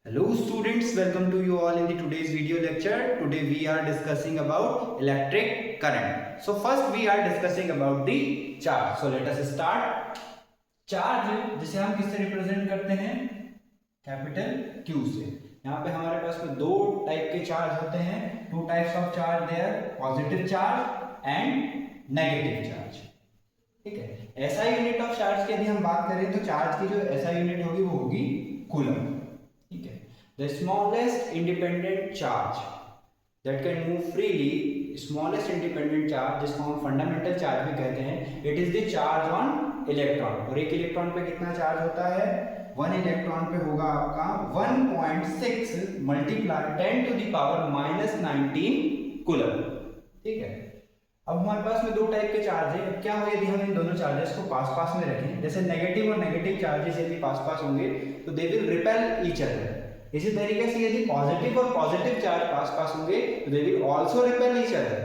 Hello students, welcome to you all in the today's video lecture. Today we are discussing about electric current. So first we are discussing about the charge. So let us start. Charge जिसे हम किससे represent करते हैं? Capital Q से. यहाँ पे हमारे पास में दो टाइप के चार्ज होते हैं. Two types of charge there, positive charge and negative charge. ठीक है. एसआई यूनिट ऑफ चार्ज की यदि हम बात करें तो चार्ज की जो एसआई यूनिट होगी वो होगी कूलम. ठीक है. The smallest independent charge that can move freely, smallest independent charge जिसको हम फंडामेंटल चार्ज भी कहते हैं, it is the charge on electron. और एक इलेक्ट्रॉन पे कितना चार्ज होता है? वन इलेक्ट्रॉन पे होगा आपका 1.6 multiply 10 to the power -19 coulomb. ठीक है. अब हमारे पास में दो टाइप के चार्ज है. क्या हो यदि हम इन दोनों चार्जेस को पास पास में रखें? जैसे नेगेटिव और नेगेटिव चार्जेस यदि पास पास होंगे तो they will repel each other. इसी तरीके से यदि पॉजिटिव और पॉजिटिव चार्ज पास पास होंगे तो they will also repel each other.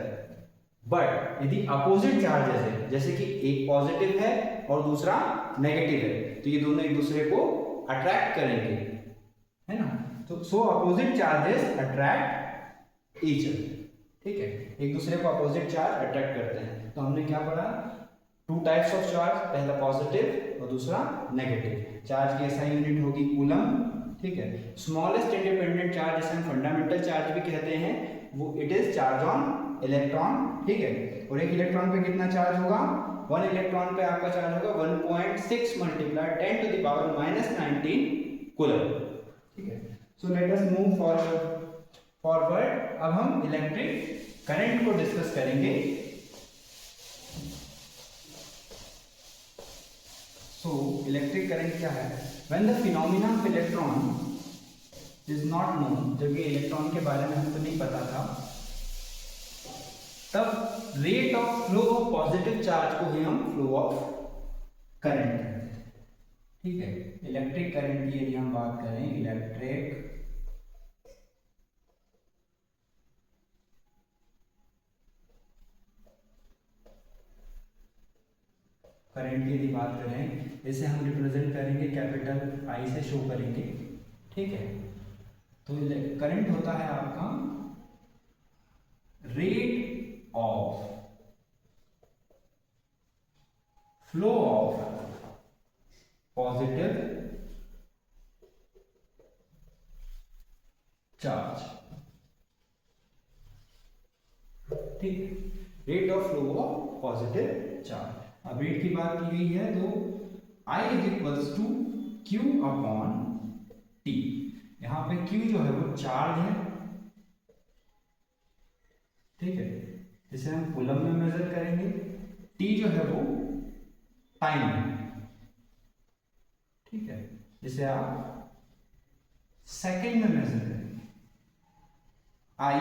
But यदि अपोजिट चार्जेस है, जैसे कि एक पॉजिटिव है और दूसरा नेगेटिव है, तो ये दोनों एक दूसरे को अट्रैक्ट करेंगे, है ना. तो सो opposite charges attract each other. ठीक है. एक दूसरे को अपोजिट चार्ज अट्रैक्ट करते हैं. तो हमने क्या पढ़ा? टू टाइप्स ऑफ चार्ज, पहला पॉजिटिव और दूसरा नेगेटिव. चार्ज की एसआई यूनिट होगी कूलम. ठीक है. स्मॉलेस्ट इंडिपेंडेंट चार्ज जिसे हम फंडामेंटल चार्ज भी कहते हैं, वो it is charge on electron. ठीक है. और एक इलेक्ट्रॉन पे कितना चार्ज होगा? वन इलेक्ट्रॉन पे आपका चार्ज होगा 1.6 multiply 10 to the power -19 coulomb. ठीक है. So let us move forward. अब हम इलेक्ट्रिक करंट को डिस्कस करेंगे. सो इलेक्ट्रिक करंट क्या है? When the phenomena of electron is not known, जब ये इलेक्ट्रॉन के बारे में हमको नहीं पता था, तब rate of flow of positive charge को ही हम फ्लो ऑफ करंट कहते हैं. ठीक है. इलेक्ट्रिक करंट की यदि हम बात करें, इलेक्ट्रिक करंट की यदि बात करें, इसे हम रिप्रेजेंट करेंगे कैपिटल आई से, शो करेंगे. ठीक है. तो करंट होता है आपका rate of flow of positive charge. ठीक है. Rate of flow of positive charge. अब रेट की बात की गई है तो I is equals to Q upon T. यहां पे Q जो है वो चार्ज है. ठीक है. जिसे हम कूलम में मेजर करेंगे. T जो है वो टाइम है. ठीक है. जिसे आप सेकंड में मेजर करेंगे. I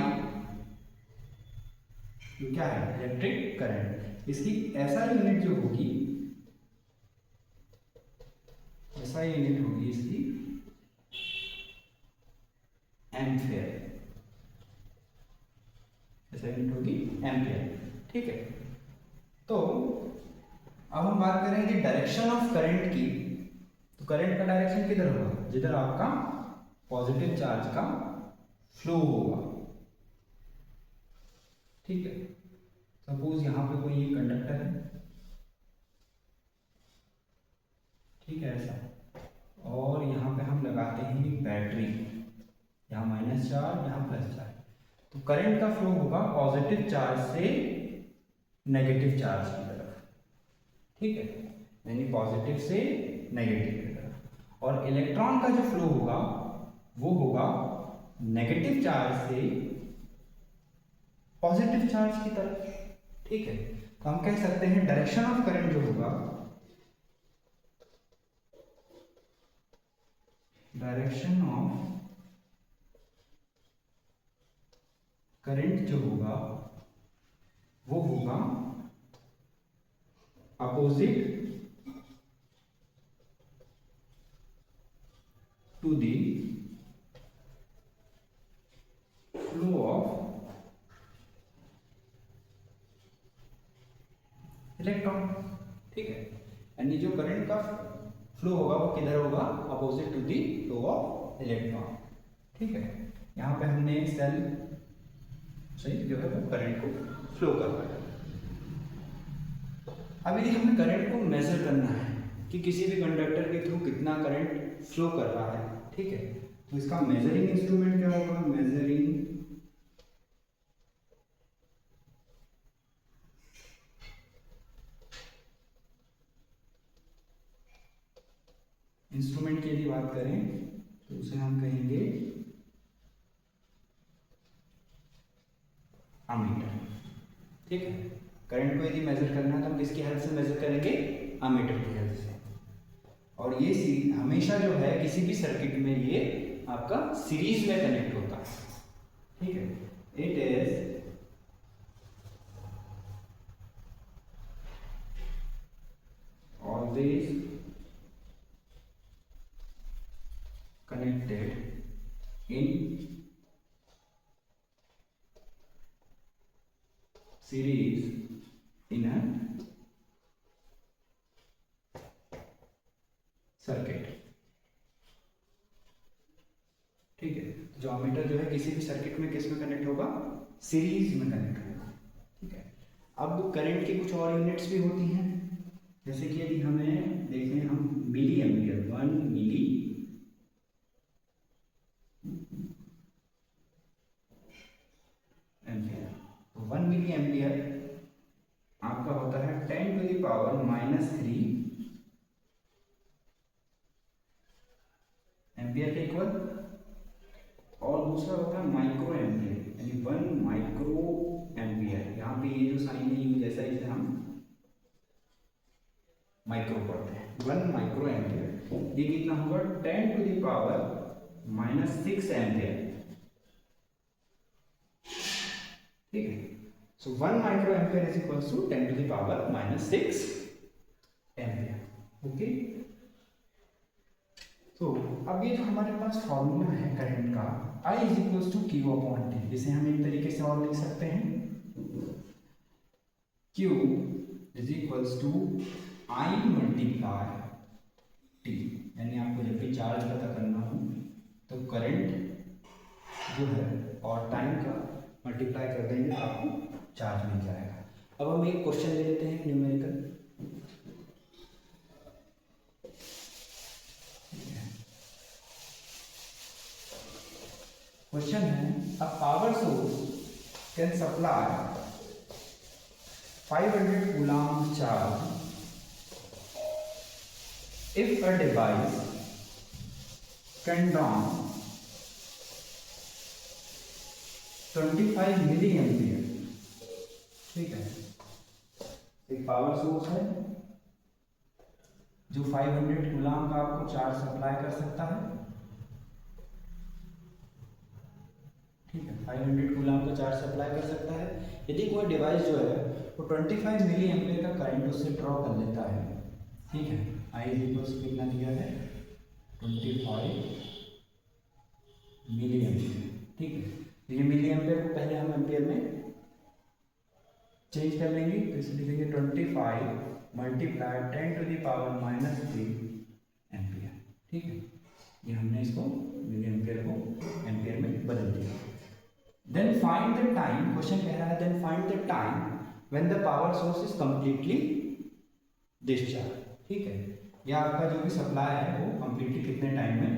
क्या है? Electric current. इसकी एसआई यूनिट जो होगी, एसआई यूनिट होगी इसकी एम्पियर. एसआई यूनिट होगी एम्पियर. ठीक है. तो अब हम बात करेंगे डायरेक्शन ऑफ करंट की. तो करंट का डायरेक्शन किधर होगा? जिधर आपका पॉजिटिव चार्ज का फ्लो होगा. ठीक है. सपोज यहां पे कोई ये कंडक्टर है. ठीक है. ऐसा. और यहां पे हम लगाते हैं ये बैटरी. यहां माइनस चार्ज, यहां प्लस चार्ज. तो करंट का फ्लो होगा पॉजिटिव चार्ज से नेगेटिव चार्ज की तरफ. ठीक है. यानी पॉजिटिव से नेगेटिव की तरफ. और इलेक्ट्रॉन का जो फ्लो होगा वो होगा नेगेटिव चार्ज से पॉजिटिव चार्ज की तरफ. ठीक है. तो हम कह सकते हैं डायरेक्शन ऑफ करंट जो होगा, डायरेक्शन ऑफ करंट जो होगा वो होगा opposite to the flow of electron. ठीक है. यानी जो करंट का फ्लो होगा वो किधर होगा? Opposite to the flow of electron. ठीक है। यहाँ पे हमने सेल से जो है वो करंट को फ्लो करवाया। अब यदि हमें करंट को मेजर करना है कि किसी भी कंडक्टर के थ्रू कितना करंट फ्लो कर रहा है, ठीक है, तो इसका मेजरिंग इंस्ट्रूमेंट क्या होगा? मेजरिंग इंस्ट्रूमेंट की यदि बात करें तो उसे हम कहेंगे अमीटर। ठीक है, करंट को यदि मेजर करना है तो हम किसकी हेल्प से मेजर करेंगे? अमीटर की हेल्प से। और ये हमेशा जो है किसी भी सर्किट में ये आपका सीरीज में कनेक्ट होता है। ठीक है, it is always connected in series in a circuit. ठीक है, जो अमीटर जो है किसी भी सर्किट में किस में कनेक्ट होगा? सीरीज में कनेक्ट होगा। ठीक है, अब करंट की कुछ और यूनिट्स भी होती हैं, जैसे कि यदि हमें देखें हम मिली एम्पियर, 1 मिली एम्पियर, तो 1 मिली एम्पियर आपका होता है 10 टू द पावर -3 एम्पियर के इक्वल। और दूसरा होता है माइक्रो एम्पियर, यानी 1 माइक्रो एम्पियर। यहाँ पे ये जो साइन है यू जैसा, इसे हम माइक्रो पढ़ते हैं। 1 माइक्रो एम्पियर ये कितना होगा? 10 टू द पावर -6 एम्पियर। ठीक है, so 1 micro ampere is equals to 10 to the power -6 ampere. Okay, तो अब ये जो हमारे पास फॉर्मूला है करंट का, I is equals to Q upon T, जिसे हम एक तरीके से और लिख सकते हैं Q is equals to I multiply T. यानी आपको जब भी चार्ज पता करना हो तो करंट जो है और टाइम का मल्टीप्लाई कर देंगे तो आपको चार्ज मिल जाएगा। अब हम एक क्वेश्चन ले लेते हैं न्यूमेरिकल। क्वेश्चन है, a power source can supply 500 coulomb charge if a device can draw 25 milliampere। ठीक है, एक पावर सोर्स है जो 500 कूलम्ब का आपको चार्ज सप्लाई कर सकता है। ठीक है, 500 कूलम्ब का चार्ज सप्लाई कर सकता है। यदि कोई डिवाइस जो है वो 25 मिली एम्पियर का करंट उससे ड्रॉ कर लेता है। ठीक है, I इज इक्वल्स टू कितना दिया है? 25 मिली एम्पियर। ठीक है, ये मिली एम्पियर को पहले हम एम्पियर में चेंज कर लेंगे, तो इसे लिखेंगे 25 multiply 10 to the power -3 ampere. ठीक है, ये हमने इसको मिली एम्पियर को एम्पियर में बदल दिया। Then find the time, question कह रहा है then find the time when the power source is completely discharge. ठीक है, या आपका जो भी सप्लाई है वो कंप्लीटली कितने टाइम में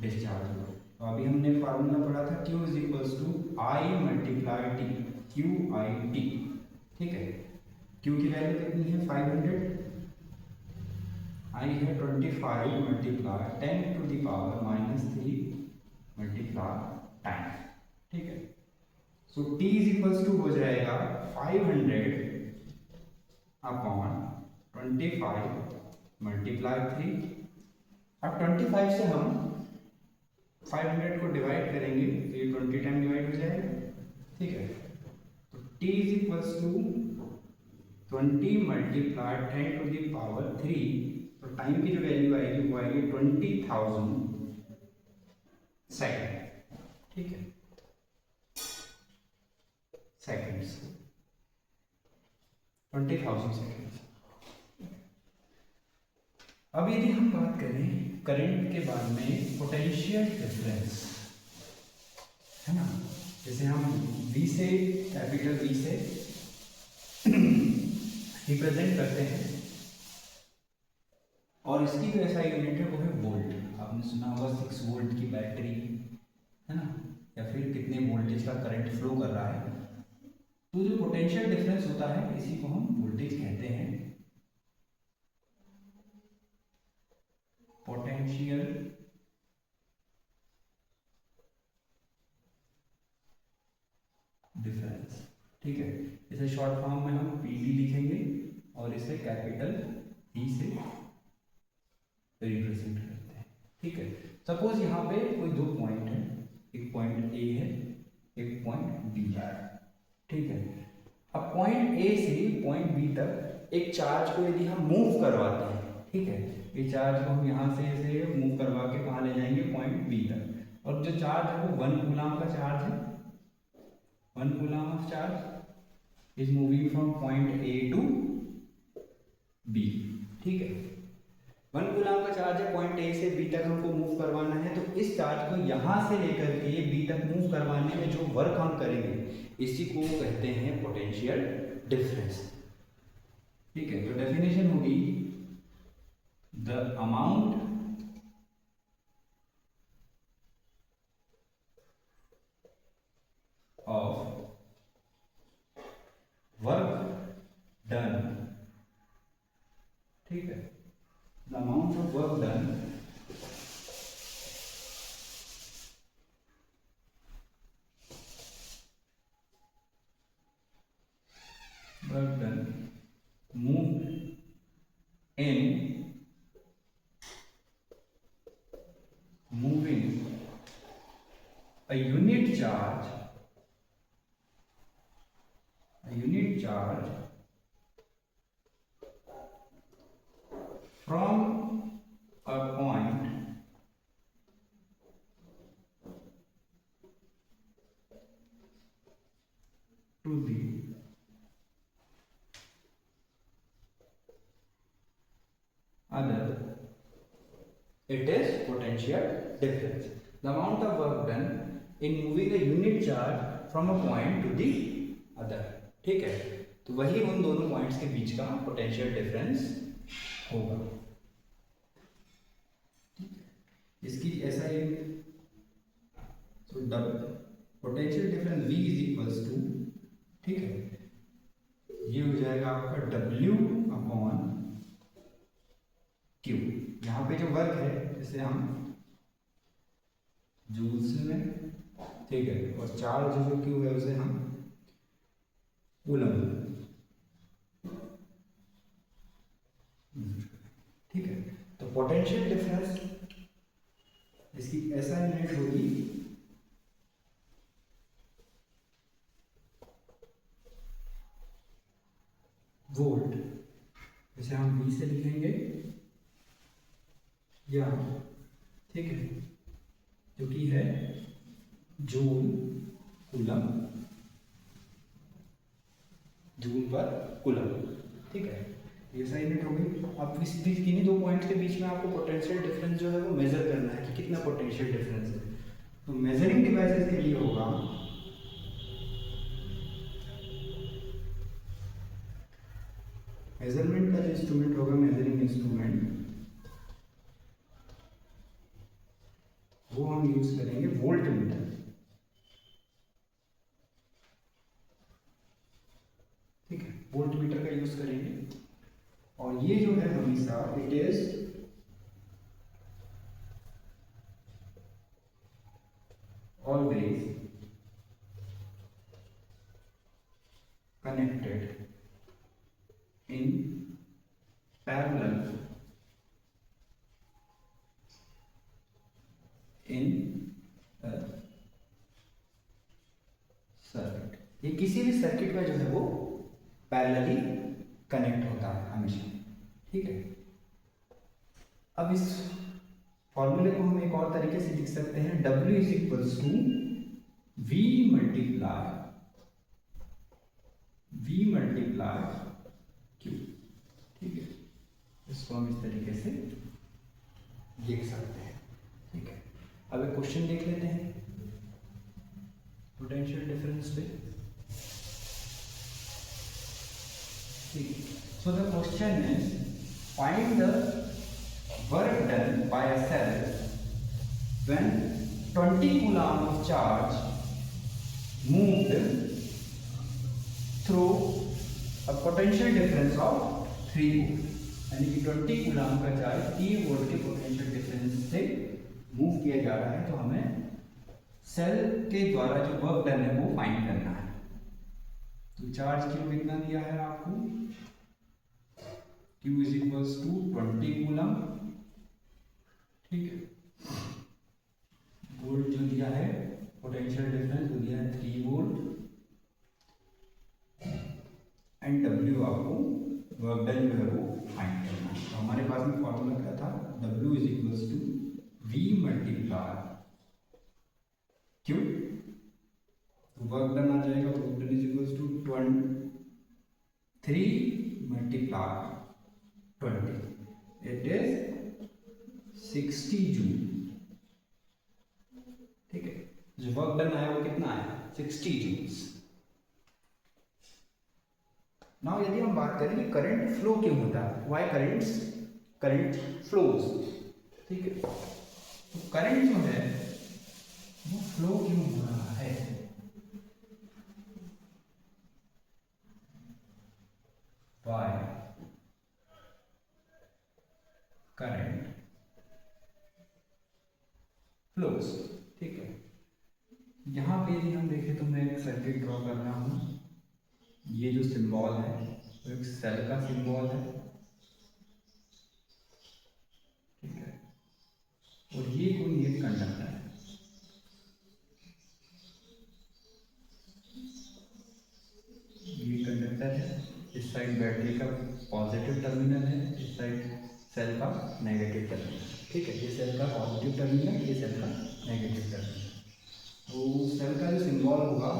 डिस्चार्ज होगा। तो अभी हमने फार्मूला पढ़ा था Q is equals to I multiply T, QIT। ठीक है, Q की वैल्यू कितनी है? 500, I है 25 multiply 10 to the power -3 multiply time. ठीक है, so T is equals to हो जाएगा 500 अपॉन 25 मल्टीप्लाई 3। अब 25 से हम 500 को डिवाइड करेंगे तो ये 20 टाइम डिवाइड हो जाएगा। ठीक है, तो T is equals to 20 multiply 10 to the power 3, तो टाइम की जो वैल्यू आएगी वो आएगी 20,000 सेकेंड। ठीक है, सेकेंड्स, 20,000 सेकेंड्स। अब यदि हम बात करें करंट के बारे में, पोटेंशियल डिफरेंस, है ना। जैसे हम V से, कैपिटल V से रिप्रेजेंट करते हैं, और इसकी जो ऐसा यूनिट है वो है वोल्ट। आपने सुना होगा 6 वोल्ट की बैटरी, है ना, या फिर कितने वोल्टेज का करंट फ्लो कर रहा है। तो जो पोटेंशियल डिफरेंस होता है इसी को हम वोल्टेज कहते हैं, पोटेंशियल डिफरेंस। ठीक है, इसे शॉर्ट फॉर्म में हम पीडी लिखेंगे और इसे कैपिटल ई से रिप्रेजेंट करते हैं। ठीक है, सपोज यहाँ पे कोई दो पॉइंट है, एक पॉइंट ए है, एक पॉइंट बी है। ठीक है, अब पॉइंट ए से पॉइंट बी तक एक चार्ज को यदि हम मूव करवाते हैं, ठीक है, ये चार्ज को हम यहाँ से ऐसे मूव करवा के कहाँ ले जाएंगे, पॉइंट बी तक, और जो चार्ज है वो 1 कूलम का चार्ज है, 1 coulomb of charge is moving from point A to B. ठीक है, 1 कूलम का चार्ज है, पॉइंट ए से बी तक हमको मूव करवाना है, तो इस चार्ज को यहाँ से लेकर के बी तक मूव करवाने में जो वर्क हम करेंगे इसी को कहते हैं पोटेंशियल डिफरेंस। ठीक है, तो डेफिनेशन होगी the amount of work done. ठीक है, the amount of work done moved in moving a unit charge from a point to the other, it is potential difference. The amount of work done in moving a unit charge from a point to the other. ठीक है, तो वही उन दोनों points के बीच का potential difference होगा। इसकी ऐसा एक potential difference V is equals to, ठीक है, ये हो जाएगा आपका W अपॉन Q। यहाँ पे जो वर्क है इसे हम जूल्स में, ठीक है, और चार्ज जो Q है उसे हम कूलम। ठीक है, तो पोटेंशियल डिफरेंस इसकी ऐसा यूनिट होगी वोल्ट, इसे हम V से लिखेंगे, या ठीक है, जो कि है जूल कूलम, जूल पर कूलम। ठीक है, ये सही यूनिट होगी। अब इस किन्हीं दो पॉइंट्स के बीच में आपको पोटेंशियल डिफरेंस जो है वो मेजर करना है कि कितना पोटेंशियल डिफरेंस है। तो मेजरिंग डिवाइसेस के लिए होगा मेजरमेंट का जो इंस्ट्रूमेंट होगा, मेजरिंग इंस्ट्रूमेंट, वो हम यूज करेंगे वोल्ट मीटर। ठीक है, वोल्ट मीटर का यूज करेंगे, और ये जो है हमेशा it is always connected in parallel in a circuit। ये किसी भी सर्किट में जो है वो पैरेलली कनेक्ट होता है हमेशा। ठीक है, अब इस फॉर्मूले को हम एक और तरीके से लिख सकते हैं, W is equals to V multiply Q। ठीक है, इसको हम इस तरीके से लिख सकते हैं। ठीक है, अब एक क्वेश्चन देख लेते हैं। पोटेंशियल डिफरेंस पे। ठीक, so the question is find the work done by a cell when 20 coulomb of charge moved through a potential difference of 3 volt, यानी कि 20 कूलम्ब का चार्ज 3 वोल्ट के पोटेंशियल डिफरेंस से मूव किया जा रहा है। तो हमें सेल के द्वारा जो वर्क डन है वो फाइंड करना है। तो चार्ज क्यू कितना दिया है आपको, Q is equals to 20 coulomb. ठीक है, वोल्ट जो दिया है, पोटेंशियल डिफरेंस जो दिया है 3 वोल्ट, एंड W आपको वर्क डन जो है वो फाइंड करना है। तो हमारे पास में फॉर्मूला क्या था, W is equals to V multiply Q। तो वर्क डन आ जाएगा, work done is equals to 3 multiply 20, it is 60 joule. ठीक है, जो वर्क डन आया वो कितना आया, 60 जूल्स। नाउ यदि हम बात करें कि करंट फ्लो क्यों होता है, व्हाई करंट फ्लोज। ठीक है, तो करंट जो है वो फ्लो क्यों हो रहा है, व्हाई करंट फ्लोज। ठीक है, यहाँ पे यदि हम देखें तो मैं एक सर्किट ड्रॉ कर रहा हूँ। ये जो सिंबल है वो एक सेल का सिंबल है। ठीक है, और ये कोई एक कंडक्टर है। ये कंडक्टर है, इस साइड बैटरी का पॉजिटिव टर्मिनल है, इस साइड सेल का नेगेटिव टर्मिनल। ठीक है, ये सेल का पॉजिटिव टर्मिनल, ये सेल का नेगेटिव टर्मिनल। तो सेल का जो सिंबल होगा,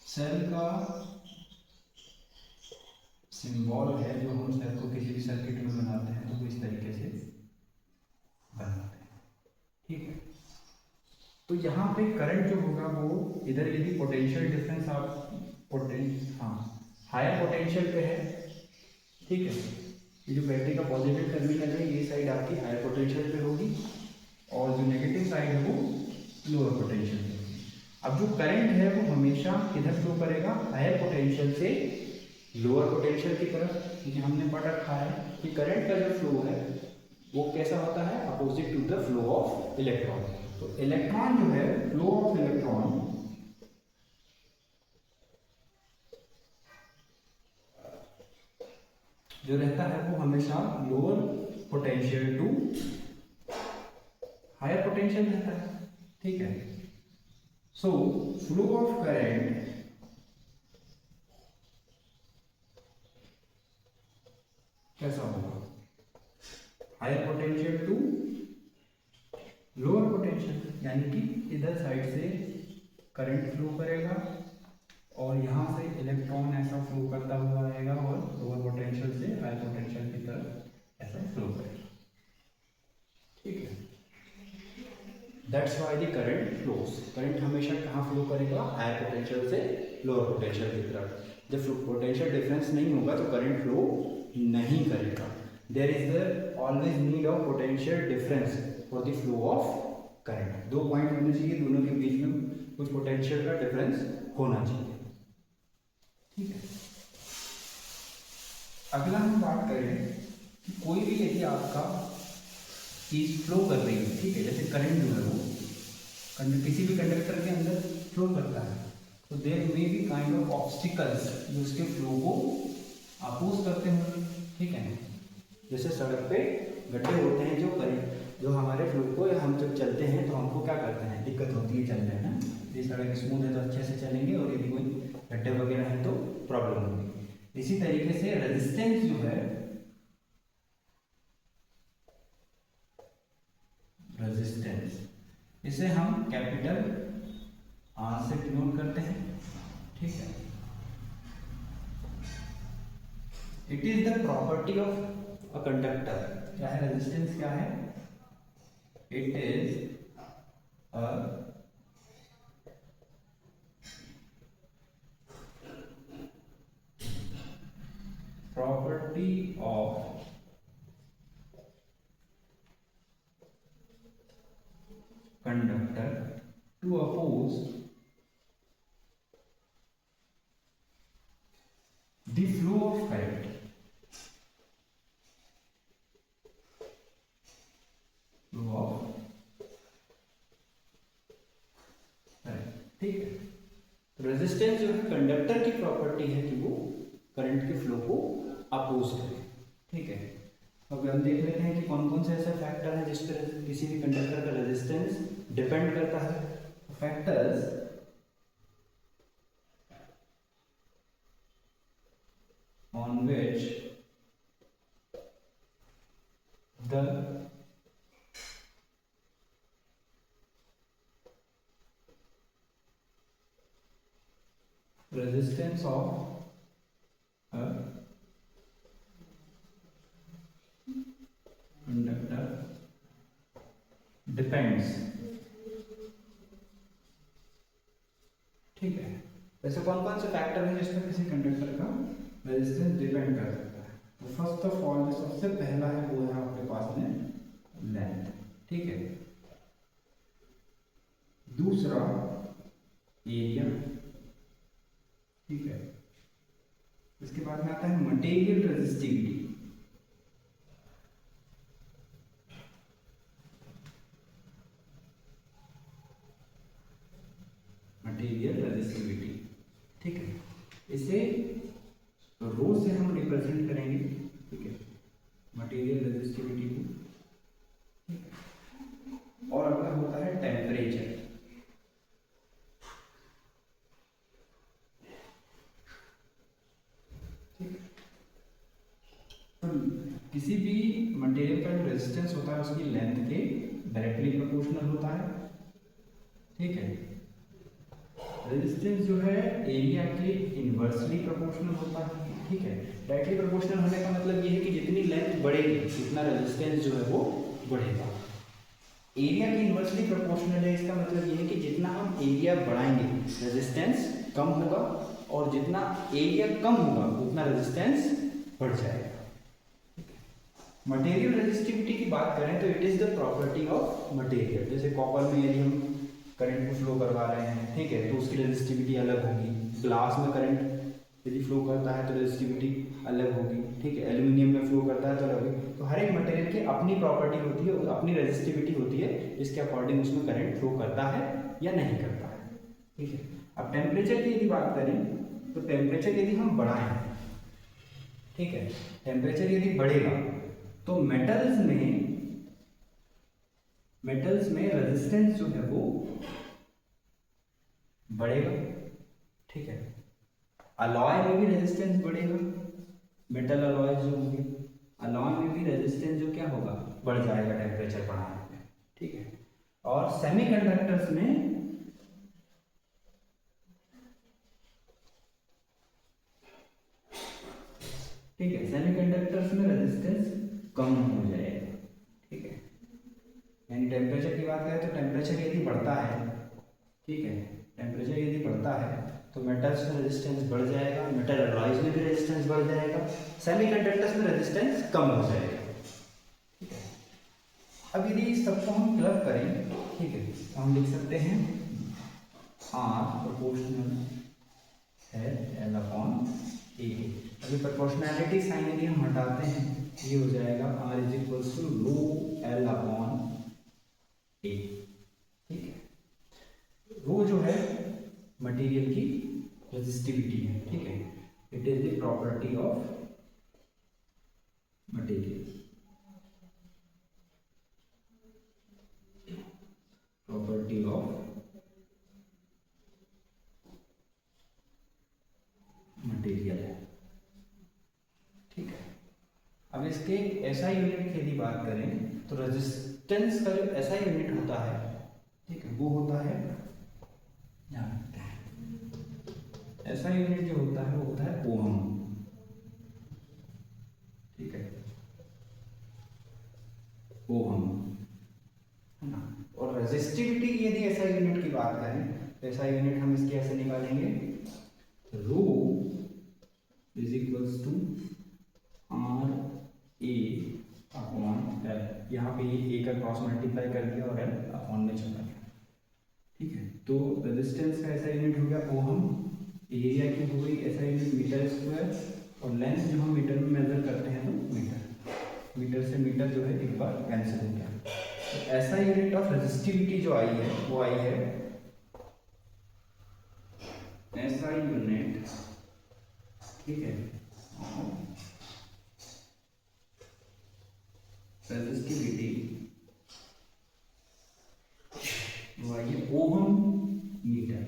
सेल का सिंबल है जो हम सेल को किसी भी सर्किट में बनाते हैं तो वो इस तरीके से बनाते हैं। ठीक है, तो यहाँ पे करंट जो होगा वो इधर यदि पोटेंशियल डिफरेंस आप हायर पोटेंशियल पे है। ठीक है, ये जो बैटरी का पॉजिटिव टर्मिनल है ये साइड आपकी हायर पोटेंशियल पे होगी और जो नेगेटिव साइड है वो लोअर पोटेंशियल पे होगी। अब जो करंट है वो हमेशा किधर फ्लो करेगा, हायर पोटेंशियल से लोअर पोटेंशियल की तरफ, क्योंकि हमने पढ़ रखा है कि करंट का जो फ्लो है वो कैसा होता है, opposite to the flow of electron. तो इलेक्ट्रॉन जो है, फ्लो ऑफ इलेक्ट्रॉन जो रहता है वो हमेशा lower potential to higher potential रहता है। ठीक है, सो फ्लो ऑफ करंट कैसा होगा, higher potential to lower potential, यानी कि इधर साइड से करंट फ्लो करेगा और यहाँ से इलेक्ट्रॉन ऐसा फ्लो करता हुआ आएगा और लोअर पोटेंशियल से हायर पोटेंशियल की तरफ ऐसा फ्लो करेगा। ठीक है, that's why the current flows. Current हमेशा कहाँ फ्लो करेगा, हायर पोटेंशियल से लोअर पोटेंशियल की तरफ। जब पोटेंशियल डिफरेंस नहीं होगा तो करंट फ्लो नहीं करेगा। There is the always need of potential difference for the flow of current. दो पॉइंट होने चाहिए, दोनों के बीच में कुछ पोटेंशियल का डिफरेंस होना चाहिए। ठीक है, अगला हम बात करें कि कोई भी यदि आपका चीज फ्लो कर रही है, ठीक है, जैसे करंट जो है वो किसी भी कंडक्टर के अंदर फ्लो करता है, तो there may be kind of obstacles जो उसके फ्लो को अपोज करते होंगे। ठीक है, जैसे सड़क पे गड्ढे होते हैं जो हमारे फ्लो को, हम जब चलते हैं तो हमको क्या करते हैं, दिक्कत होती है चलने में ना। ये सड़क स्मूथ है तो अच्छे से चलेंगे और यदि कोई गड्ढे वगैरह है तो प्रॉब्लम होगी। इसी तरीके से रेजिस्टेंस जो है, रेजिस्टेंस इसे हम कैपिटल आर से डिनोट करते हैं। ठीक है, it is the property of a conductor. क्या है रेजिस्टेंस, क्या है, it is a conductor to oppose the flow of current. Flow of current, ठीक है। तो रेजिस्टेंस जो है कंडक्टर की प्रॉपर्टी है कि वो करंट के फ्लो को अपोज करे, ठीक है। अब हम देख लेते हैं कि कौन कौन से ऐसे फैक्टर हैं जिस पर किसी भी कंडक्टर का रेजिस्टेंस डिपेंड करता है। Factors on which the resistance of a conductor depends, ठीक है। वैसे कौन कौन से फैक्टर हैं जिस पर किसी कंडक्टर का रेजिस्टेंस डिपेंड कर सकता है। तो फर्स्ट ऑफ ऑल जो सबसे पहला है वो है आपके पास में लेंथ, ठीक है। दूसरा एरिया, ठीक है। इसके बाद में आता है मटेरियल रेजिस्टिविटी, मटेरियल रेजिस्टिविटी, ठीक है। इसे रो से हम रिप्रेजेंट करेंगे, ठीक है, मटेरियल रेजिस्टिविटी को, ठीक है। और अगला होता है टेम्परेचर, ठीक है। तो किसी भी मटेरियल का जो रेजिस्टेंस होता है उसकी लेंथ के डायरेक्टली प्रोपोर्शनल होता है, ठीक है। रेजिस्टेंस जो है एरिया के इन्वर्सली प्रोपोर्शनल होता है, ठीक है। डायरेक्टली प्रोपोर्शनल होने का मतलब ये है कि जितनी लेंथ बढ़ेगी उतना रेजिस्टेंस जो है वो बढ़ेगा। एरिया के इन्वर्सली प्रोपोर्शनल है, इसका मतलब ये है कि जितना हम एरिया बढ़ाएंगे रेजिस्टेंस कम होगा, और जितना एरिया कम होगा उतना रेजिस्टेंस बढ़ जाएगा। मटेरियल रेजिस्टिविटी की बात करें तो it is the property of material. जैसे कॉपर में यदि हम करंट को फ्लो करवा रहे हैं, ठीक है, तो उसकी रेजिस्टिविटी अलग होगी। ग्लास में करंट यदि फ्लो करता है तो रेजिस्टिविटी अलग होगी, ठीक है। एल्यूमिनियम में फ्लो करता है तो अलग होगी। तो हर एक मटेरियल की अपनी प्रॉपर्टी होती है, अपनी रेजिस्टिविटी होती है, इसके अकॉर्डिंग उसमें करंट फ्लो करता है या नहीं करता है, ठीक है। अब टेम्परेचर की यदि बात करें तो टेम्परेचर यदि हम बढ़ाएं, ठीक है, टेम्परेचर यदि बढ़ेगा तो मेटल्स में रेजिस्टेंस जो है वो बढ़ेगा, ठीक है। अलॉय में भी रेजिस्टेंस बढ़ेगा, मेटल अलॉय जो होंगे अलॉय में भी रेजिस्टेंस जो क्या होगा बढ़ जाएगा टेम्परेचर बढ़ाने में, ठीक है। और सेमीकंडक्टर्स में ठीक है, सेमीकंडक्टर्स में रेजिस्टेंस कम हो जाएगा, ठीक है। यानी टेम्परेचर की बात करें तो टेम्परेचर यदि बढ़ता है, ठीक है, टेम्परेचर यदि बढ़ता है तो मेटल्स में रेजिस्टेंस बढ़ जाएगा, मेटल अलॉयज में भी रेजिस्टेंस बढ़ जाएगा, सेमीकंडक्टर्स में रेजिस्टेंस कम हो जाएगा, ठीक है। अब यदि इस सबको हम क्लब करें, ठीक है, तो हम लिख सकते हैं R प्रोपोर्शनल है L अपॉन A। अभी प्रोपोर्शनैलिटी साइन यदि हम हटाते हैं ये हो जाएगा R is equals to rho L upon A, ठीक है। रो जो है मटेरियल की रेजिस्टिविटी है, ठीक है। It is the property of material, property of material है, ठीक है। अब इसके एसआई यूनिट की यदि बात करें तो रेजिस्टेंस का जो एसआई यूनिट होता है, ठीक है, वो होता है एसआई यूनिट जो होता है वो होता है ओम, ठीक है, ओम, है ना। और रेजिस्टिविटी की यदि एसआई यूनिट की बात करें तो एसआई यूनिट हम इसकी ऐसे निकालेंगे, rho is equals to R A upon L. यहाँ पे ए का क्रॉस मल्टीप्लाई कर दिया और एल अपॉन में चला गया। ठीक है, तो रेजिस्टेंस का ऐसा यूनिट हो गया ओहम, एरिया की हो गई ऐसा यूनिट मीटर स्क्वायर, और लेंथ जो हम मीटर में मेजर करते हैं तो मीटर, मीटर से मीटर जो है एक बार कैंसिल हो गया। तो ऐसा यूनिट ऑफ रेजिस्टिविटी जो आई है वो आई है ऐसा यूनिट, ठीक है, रेजिस्टिविटी वो आई है ओहम मीटर,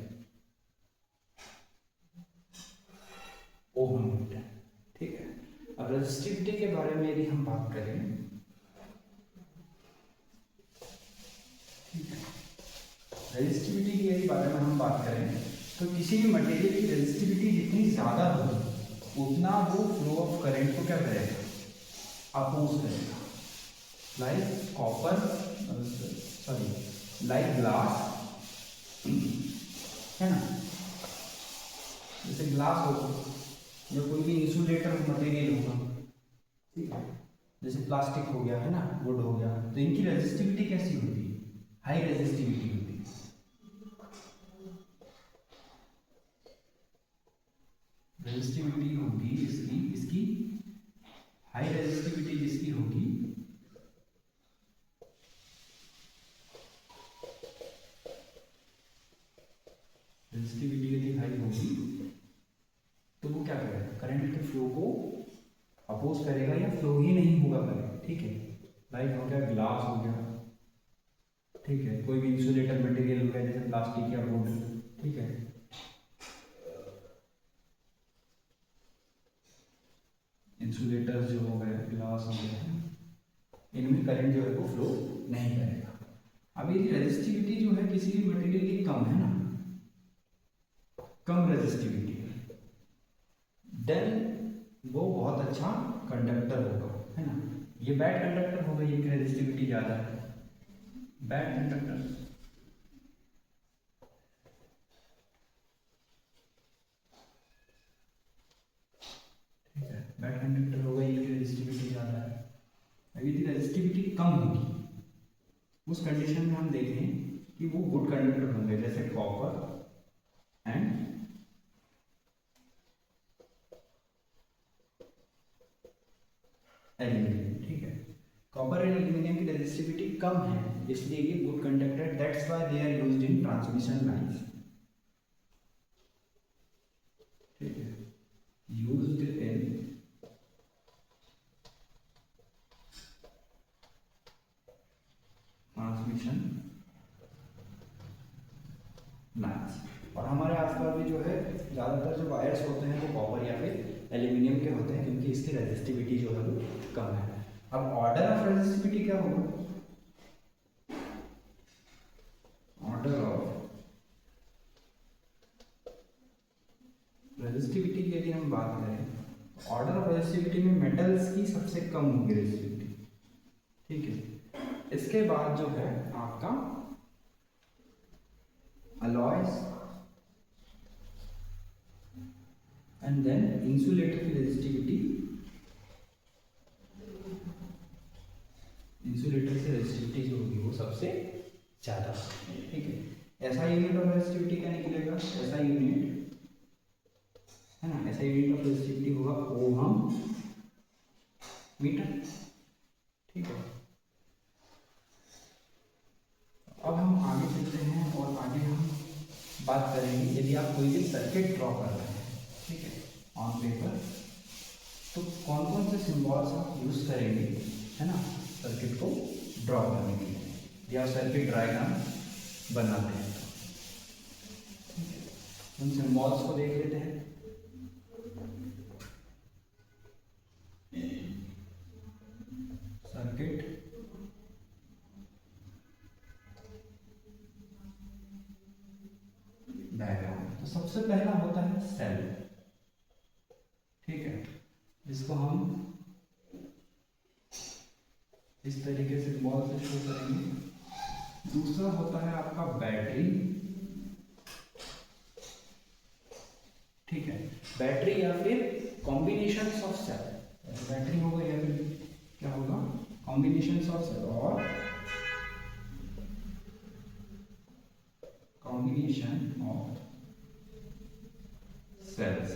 ओहम मीटर। ठीक है, अब रेजिस्टिविटी के बारे में यदि हम बात करें, रेजिस्टिविटी के यदि बारे में हम बात करें तो किसी भी मटेरियल की रेजिस्टिविटी जितनी ज़्यादा होगी उतना वो फ्लो ऑफ करंट को क्या करेगा, अपोज करेगा। Like copper, sorry like glass है ना, जैसे ग्लास होगा या कोई भी इंसुलेटर मटेरियल होगा, ठीक है, जैसे प्लास्टिक हो गया है ना, वुड हो गया, तो इनकी रेजिस्टिविटी कैसी होती है, हाई रेजिस्टिविटी होती है। रेजिस्टिविटी होगी इसकी, इसकी हाई रेजिस्टिविटी जिसकी होगी रेजिस्टिविटी यदि हाई होगी तो वो क्या करेगा, करंट के फ्लो को अपोज करेगा या फ्लो ही नहीं होगा करंट। ठीक है, लाइक हो गया ग्लास हो गया, ठीक है, कोई भी इंसुलेटर मटेरियल हो गया जैसे प्लास्टिक या वुड, ठीक है, इंसुलेटर जो हो गए, ग्लास हो गया, इनमें करंट जो है वो फ्लो नहीं करेगा। अब यदि रेजिस्टिविटी जो है किसी भी मटेरियल की कम है ना, कम रेजिस्टिविटी है, देन वो बहुत अच्छा कंडक्टर होगा, है ना। ये बैड कंडक्टर होगा, ये रेजिस्टिविटी ज़्यादा है, बैड कंडक्टर। ठीक है, बैड कंडक्टर होगा, इनकी रेजिस्टिविटी ज़्यादा है। अब यदि रेजिस्टिविटी कम होगी उस कंडीशन में हम देखें कि वो गुड कंडक्टर होंगे, जैसे कॉपर एंड एल्यूमिनियम। ठीक है, कॉपर एंड एल्यूमिनियम की रेजिस्टिविटी कम है, इसलिए ये good conductor, that's why they are used in transmission lines. ठीक है, यूज्ड इन ट्रांसमिशन लाइंस। और हमारे आसपास भी जो है ज़्यादातर जो वायर्स होते हैं वो कॉपर या फिर एल्यूमिनियम के होते हैं, क्योंकि इसकी रेजिस्टिविटी जो है वो कम है। अब ऑर्डर ऑफ रेजिस्टिविटी क्या होगा, ऑर्डर ऑफ रेजिस्टिविटी की यदि हम बात करें, ऑर्डर ऑफ रेजिस्टिविटी में मेटल्स की सबसे कम होगी रेजिस्टिविटी। ठीक है, इसके बाद जो है आपका अलॉयज एंड देन इंसुलेटर की रेजिस्टिविटी, इंसुलेटर से रेजिस्टिविटी जो होगी वो सबसे ज़्यादा। ठीक है, ऐसा यूनिट ऑफ रेजिस्टिविटी क्या निकलेगा, ऐसा यूनिट है ना, ऐसा यूनिट ऑफ रेजिस्टिविटी होगा ओहम मीटर। ठीक है, अब हम आगे चलते हैं और आगे हम बात करेंगे, यदि आप कोई भी सर्किट ड्रॉ कर रहे हैं, ठीक है, ऑन पेपर, तो कौन कौन से सिंबल्स आप यूज करेंगे, है ना, सर्किट को ड्रॉ करने के लिए, या सर्किट डायग्राम बनाते हैं। तो उन सिंबल्स को देख लेते हैं। सर्किट डायग्राम, तो सबसे पहला होता है सेल। ठीक है, जिसको हम इस तरीके से बॉल से शो करेंगे। दूसरा होता है आपका बैटरी। ठीक है, बैटरी या फिर कॉम्बिनेशन ऑफ सेल, बैटरी होगा या फिर क्या होगा, कॉम्बिनेशंस ऑफ सेल और कॉम्बिनेशन ऑफ सेल्स।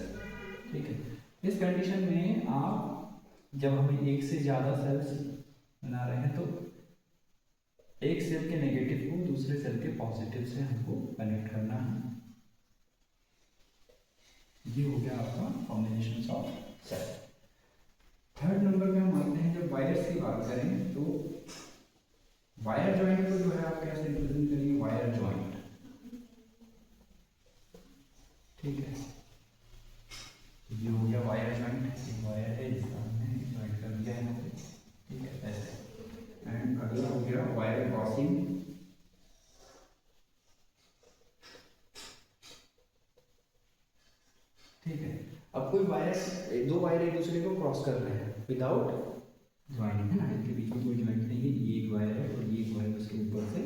ठीक है, इस कंडीशन में आप जब हमें एक से ज्यादा सेल्स बना रहे हैं तो एक सेल के नेगेटिव को दूसरे सेल के पॉजिटिव से हमको कनेक्ट करना है। ये हो गया आपका combination of cell. Third number पे हम आते हैं, जब वायर्स की बात करें तो वायर जॉइंट को जो है आप कैसे रिप्रेजेंट करिए, वायर जॉइंट। ठीक है, ये हो गया वायर जॉइंट। एक वायर है जिसका हमने जॉइंट कर दिया है यहाँ पे। ठीक है, ऐसे। एंड अगला हो गया वायर क्रॉसिंग। ठीक है, अब कोई वायर, दो वायर एक दूसरे को क्रॉस कर रहे हैं विदाउट ज्वाइंट, है ना, इनके बीच में कोई ज्वाइंट नहीं है। ये एक वायर है और ये एक वायर उसके ऊपर से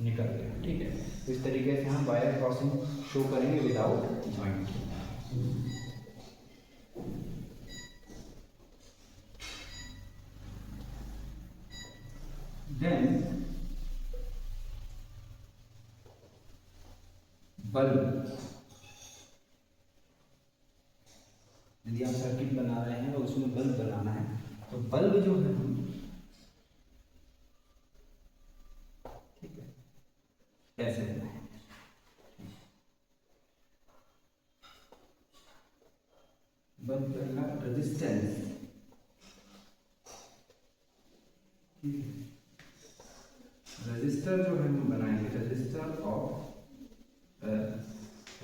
निकल गया। ठीक है, तो इस तरीके से हम वायर क्रॉसिंग शो करेंगे विदाउट ज्वाइंट। देन बल्ब, यदि आप सर्किट बना रहे हैं और उसमें बल्ब बनाना है तो बल्ब जो है हम, ठीक है, ऐसे बनाएंगे। बल्ब का रेजिस्टेंस, रजिस्टर जो है हम बनाएंगे, रजिस्टर ऑफ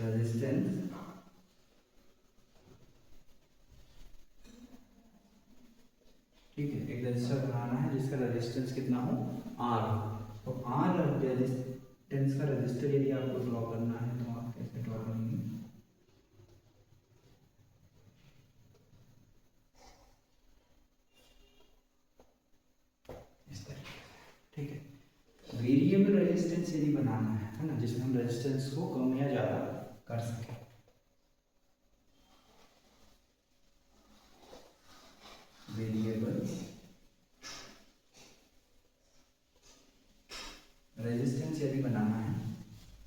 रेजिस्टेंस ठीक है, एक रजिस्टर बनाना है जिसका रेजिस्टेंस कितना हो, आर हो। तो आर रेजिस्टेंस का रजिस्टर यदि आपको ड्रॉ करना है तो आप कैसे ड्रॉ करेंगे, इस तरीके से। ठीक है, वेरिएबल रेजिस्टेंस यदि बनाना है ना, जिसमें हम रेजिस्टेंस को कम या ज़्यादा कर सकें। वेरिएबल रेजिस्टेंस यदि बनाना है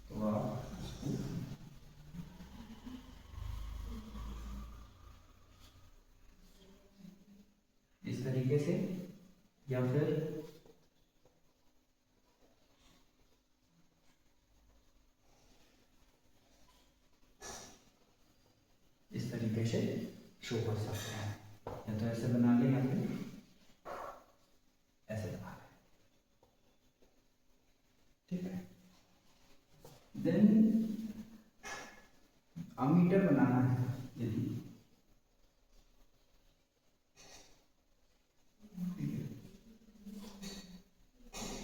तो आप इस तरीके से, या फिर इस तरीके से शो कर सकते हैं, या तो ऐसे बना लें या फिर ऐसे बना लें। ठीक है, देन अमीटर बनाना है, यदि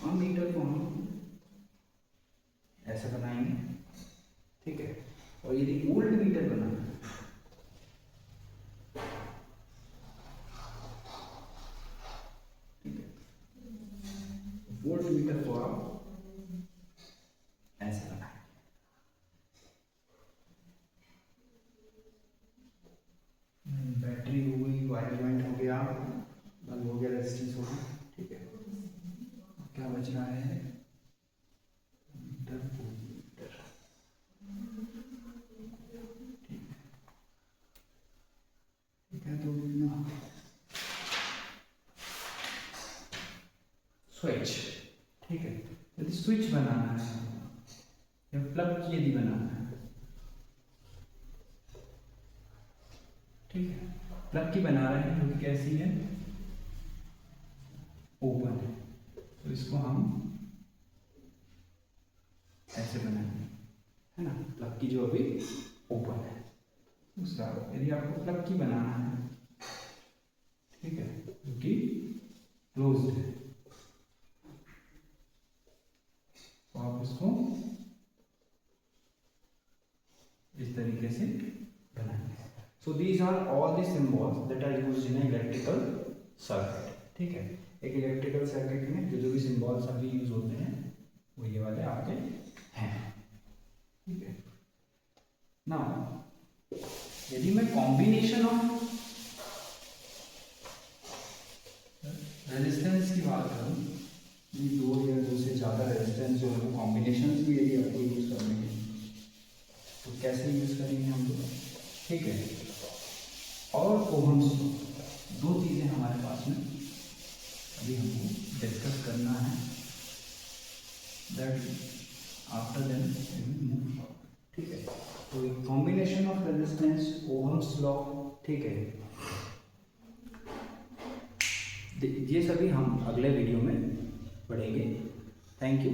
अमीटर को हम ऐसे बनाएंगे। ठीक है, और यदि वोल्ट मीटर बनाना है, ठीक है, वोल्ट मीटर को आप ऐसे बनाएंगे। बैटरी हो गई, वायर जॉइंट हो गया, बल्ब हो गया, रेजिस्टेंस हो गया। ठीक है, क्या बच रहा है, मीटर, वोल्टमीटर। ठीक है, तो स्विच। ठीक है, यदि स्विच बनाना है या प्लग यदि बनाना है, ठीक है, प्लग की बना रहे हैं जो कि कैसी है, ओपन है, तो इसको हम ऐसे बनाएंगे, है ना, प्लग की जो अभी ओपन है। दूसरा, यदि आपको प्लग की बनाना है, ठीक है, जो कि क्लोज्ड है, तो आप उसको इस तरीके से बनाएंगे। So these are all the symbols that are used in electrical circuit. ठीक है, एक इलेक्ट्रिकल सर्किट में जो भी सिंबल्स अभी यूज होते हैं वो ये वाले आपके हैं। ठीक है, नाउ यदि मैं कॉम्बिनेशन ऑफ रेजिस्टेंस की बात करूँ, ये दो या दो से ज़्यादा रेजिस्टेंस जो है वो कॉम्बिनेशंस भी यदि आपको यूज़ करने हैं तो कैसे यूज़ करेंगे हम लोग, ठीक है। और ओहम्स लॉ, दो चीज़ें हमारे पास में अभी हमको डिस्कस करना है, दैट आफ्टर देन मूव, ठीक है। तो combination of resistance, ohm's law, ठीक है, ये सभी हम अगले वीडियो में पढ़ेंगे। Thank you.